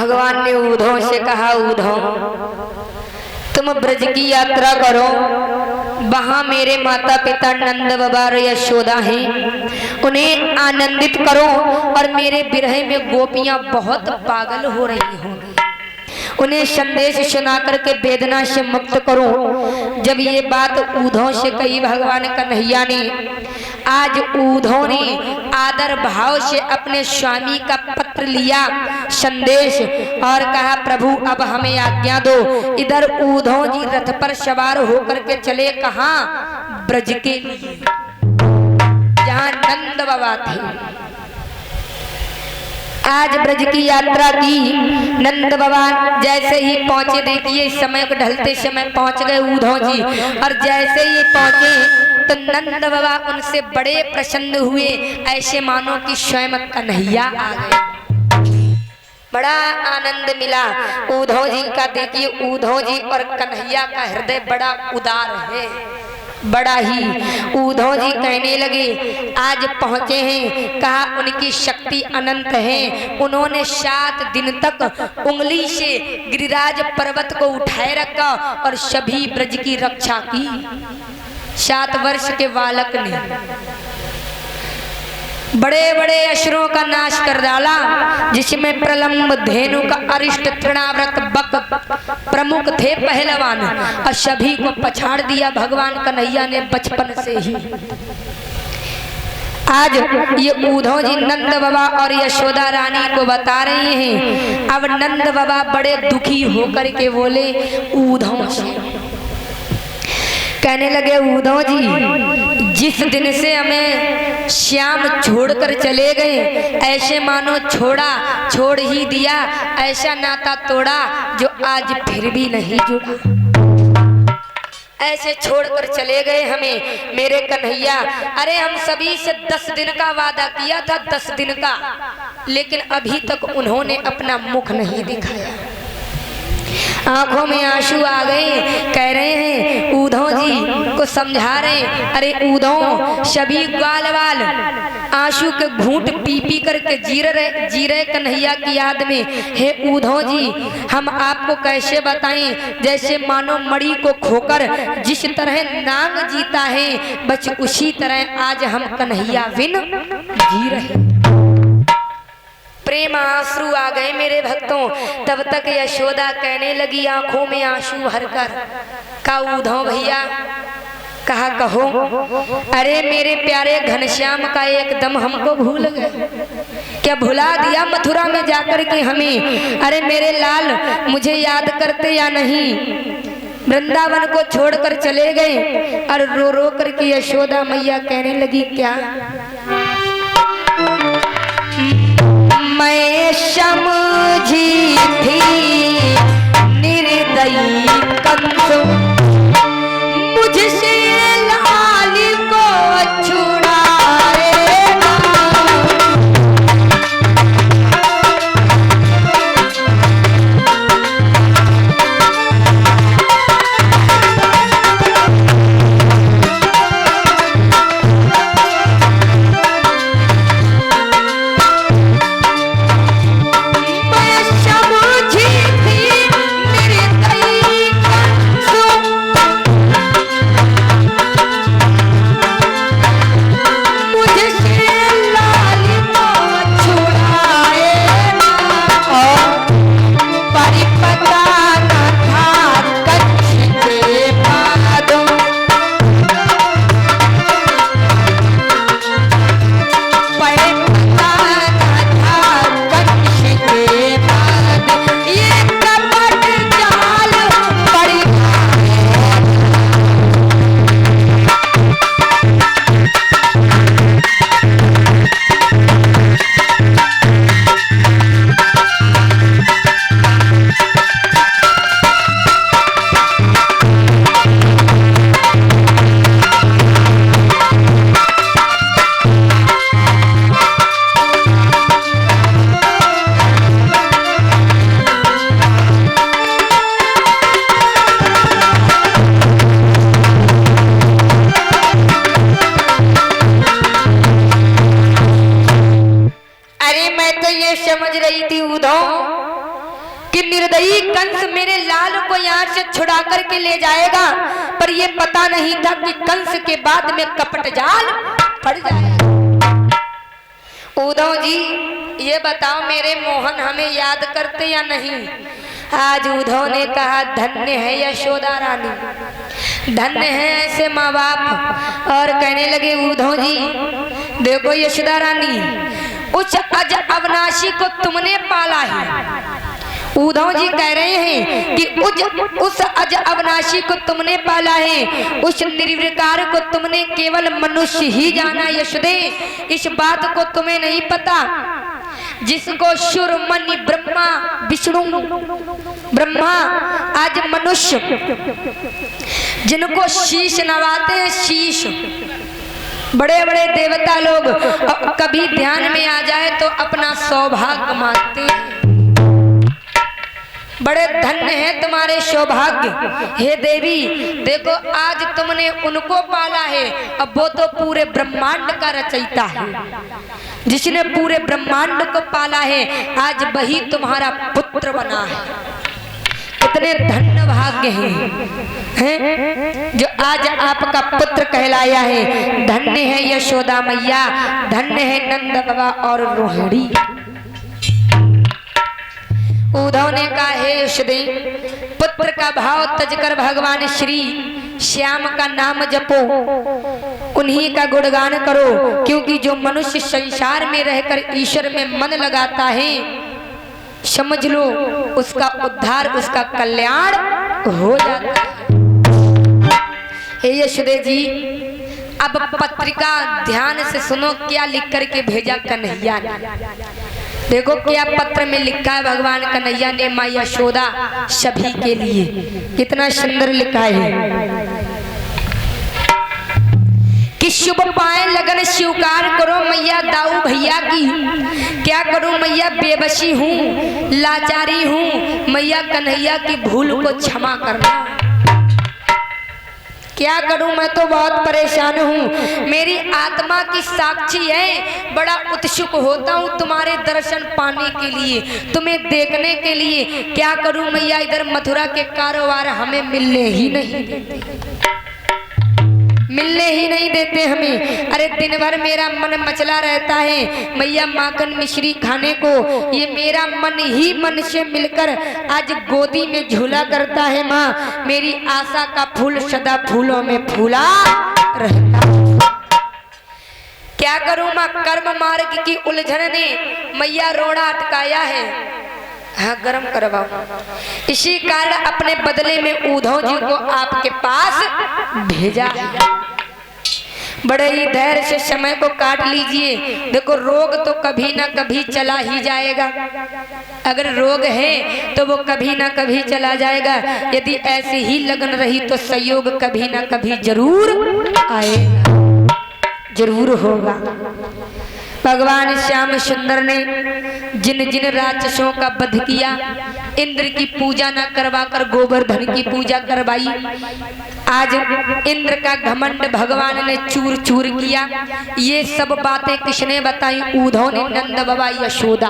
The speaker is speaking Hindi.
भगवान ने उद्धव से कहा, उद्धव तुम ब्रज की यात्रा करो, वहां मेरे माता पिता नंद बाबा और यशोदा हैं, उन्हें आनंदित करो और मेरे विरह में गोपियां बहुत पागल हो रही होंगी, उन्हें संदेश सुना करके वेदना से मुक्त करो। जब ये बात उद्धव से कही भगवान कन्हैया ने, आज उद्धव ने आदर भाव से अपने स्वामी का पत्र लिया, संदेश, और कहा प्रभु अब हमें आज्ञा दो। इधर उद्धव जी रथ पर सवार होकर के चले, कहाँ? ब्रज के लिए, जहाँ नंद बाबा थे। आज ब्रज की यात्रा की। नंद बाबा जैसे ही पहुंचे, देखिए समय को ढलते समय पहुंच गए उद्धव जी, और जैसे ही पहुंचे तो नंद बाबा उनसे बड़े प्रसन्न हुए, ऐसे मानो कि स्वयं कन्हैया आ गए। बड़ा आनंद मिला उद्धव जी का। देखिए उद्धव जी और कन्हैया का हृदय बड़ा उदार है, बड़ा ही। उद्धव जी कहने लगे आज पहुंचे हैं, कहा उनकी शक्ति अनंत है, उन्होंने 7 दिन तक उंगली से गिरिराज पर्वत को उठाए रखा और सभी ब्रज की रक्षा की। 7 वर्ष के बालक ने बड़े बड़े असुरों का नाश कर डाला, जिसमें प्रलंब, धेनु का अरिष्ट, तृणाव्रत, बक प्रमुख थे पहलवान, और सभी को पछाड़ दिया भगवान कन्हैया ने बचपन से ही। आज ये उद्धव जी नंद बाबा और यशोदा रानी को बता रहे हैं। अब नंद बाबा बड़े दुखी होकर के बोले उद्धव से, कहने लगे उद्धव जी जिस दिन से हमें श्याम छोड़कर चले गए, ऐसे मानो छोड़ ही दिया, ऐसा नाता तोड़ा जो आज फिर भी नहीं जुड़ा। ऐसे छोड़कर चले गए हमें मेरे कन्हैया। अरे हम सभी से 10 दिन का वादा किया था, 10 दिन का, लेकिन अभी तक उन्होंने अपना मुख नहीं दिखाया। आंखों में आंसू आ गए, कह रहे हैं उद्धव जी को समझा रहे, अरे उद्धव सभी ग्वाल वाल आंसू के घूंट पी पी करके जी रहे कन्हैया की याद में। हे उद्धव जी हम आपको कैसे बताएं, जैसे मानो मणि को खोकर जिस तरह नांग जीता है, बस उसी तरह आज हम कन्हैया बिन जी रहे। प्रेम आंसू आ गए मेरे भक्तों। तब तक यशोदा कहने लगी आंखों में आंसू भरकर, का उद्धव भैया, कहा कहो। अरे मेरे प्यारे घनश्याम का एकदम हमको भूल गए, क्या भुला दिया मथुरा में जाकर के हमें? अरे मेरे लाल मुझे याद करते या नहीं? वृंदावन को छोड़कर चले गए। और रो रो करके यशोदा मैया कहने लगी क्या मैं समझी थी निर्दयी कंस, मुझसे लाल को छुड़ाएगा। मैं समझी थी निर्दयी कंस, राज्य छुड़ा करके ले जाएगा, पर ये पता नहीं था कि कंस के बाद में कपट जाल पड़ जाएगा। उद्धव जी ये बताओ मेरे मोहन हमें याद करते या नहीं? आज उद्धव ने कहा धन्य है यशोदा रानी, धन्य है ऐसे माँ बाप। और कहने लगे उद्धव जी देखो यशोदा रानी, उस अज अविनाशी को तुमने पाला है। उद्धव जी कह रहे हैं कि उस अज अविनाशी को तुमने पाला है, उस निर्विकार को तुमने केवल मनुष्य ही जाना यशोदे। इस बात को तुम्हें नहीं पता जिसको शुर मनि ब्रह्मा विष्णु ब्रह्मा आज मनुष्य जिनको शीश नवाते हैं, शीश बड़े बड़े देवता लोग कभी ध्यान में आ जाए तो अपना सौभाग्य मानते हैं। बड़े धन्य है तुम्हारे सौभाग्य हे देवी। देखो आज तुमने उनको पाला है, अब वो तो पूरे ब्रह्मांड का रचयिता है, जिसने पूरे ब्रह्मांड को पाला है, आज वही तुम्हारा पुत्र बना है। कितने धन्य भाग्य हैं जो आज आपका पुत्र कहलाया है। धन्य है यशोदा मैया, धन्य है नंद बाबा और रोहिणी। उद्धव ने कहा हे यशोदे, पुत्र का भाव तजकर भगवान श्री श्याम का नाम जपो, उन्हीं का गुणगान करो, क्योंकि जो मनुष्य संसार में रहकर ईश्वर में मन लगाता है, समझ लो उसका उद्धार, उसका कल्याण हो जाता है। हे यशोदे जी अब पत्रिका ध्यान से सुनो, क्या लिख करके भेजा कन्हैया ने। देखो क्या पत्र में लिखा है भगवान कन्हैया ने माँ यशोदा सभी के लिए, कितना सुंदर लिखा है कि शुभ पाए लगन स्वीकार करो मैया दाऊ भैया की। क्या करूं मैया, बेबसी हूँ, लाचारी हूँ, मैया कन्हैया की भूल को क्षमा करना। क्या करूं, मैं तो बहुत परेशान हूँ, मेरी आत्मा की साक्षी है, बड़ा उत्सुक होता हूँ तुम्हारे दर्शन पाने के लिए, तुम्हें देखने के लिए। क्या करूं मैया, इधर मथुरा के कारोबार हमें मिलने ही नहीं देते हमें। अरे दिन भर मेरा मन मचला रहता है मैया माखन मिश्री खाने को, ये मेरा मन ही मन से मिलकर आज गोदी में झूला करता है। माँ मेरी आशा का फूल सदा फूलों में फूला रहता। क्या करूं माँ, कर्म मार्ग की उलझन ने मैया रोड़ा अटकाया है। हाँ गरम करवाओ। इसी कारण अपने बदले में उद्धव जी को आपके पास भेजा है। बड़े ही धैर्य से समय को काट लीजिए। देखो रोग तो कभी ना कभी चला ही जाएगा, अगर रोग है तो वो कभी ना कभी चला जाएगा। यदि ऐसे ही लगन रही तो संयोग कभी ना कभी जरूर आएगा, जरूर होगा। भगवान श्याम सुंदर ने जिन जिन राक्षसों का वध किया, इंद्र की पूजा न करवाकर गोवर्धन की पूजा करवाई, आज इंद्र का घमंड भगवान ने चूर चूर किया। ये सब बातें किसने बताई? उद्धव ने, नंद बाबा, यशोदा।